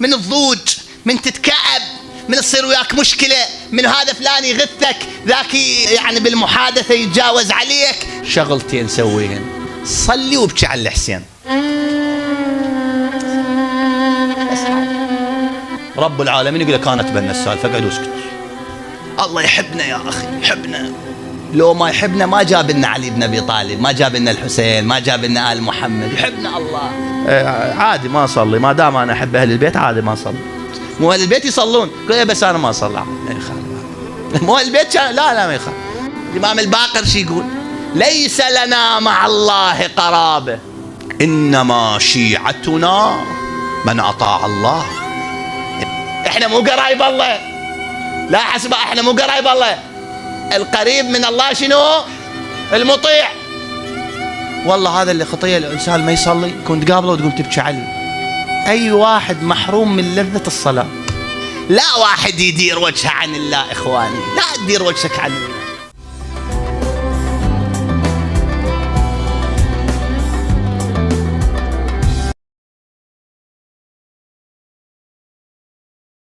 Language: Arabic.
من الضوج، من تتكعب، من تصير وياك مشكلة، من هذا فلان يغثك، ذاك يعني بالمحادثة يتجاوز عليك. شغلتين سويهن، صلي وابكي على الحسين. رب العالمين يقول لك أنا أتبنى السالفة، اقعد واسكت. الله يحبنا يا أخي، يحبنا. لو ما يحبنا ما جاب لنا علي بن أبي طالب، ما جاب لنا الحسين، ما جاب لنا آل محمد. يحبنا الله. عادي ما أصلي، ما دام أنا أحب أهل البيت عادي ما أصلي. مو أهل البيت يصلون، قل بس أنا ما أصلي. ما يخالف. مو أهل البيت لا ما يخالف. الإمام الباقر شي يقول؟ ليس لنا مع الله قرابة، إنما شيعتنا من أطاع الله. إحنا مو قرايب الله، لا حسب، إحنا مو قرايب الله. القريب من الله شنو؟ المطيع. والله هذا اللي خطيه الإنسان ما يصلي، يكون تقابله وتقوم تبكي عليه. أي واحد محروم من لذة الصلاة. لا واحد يدير وجهه عن الله إخواني، لا تدير وجهك عن الله.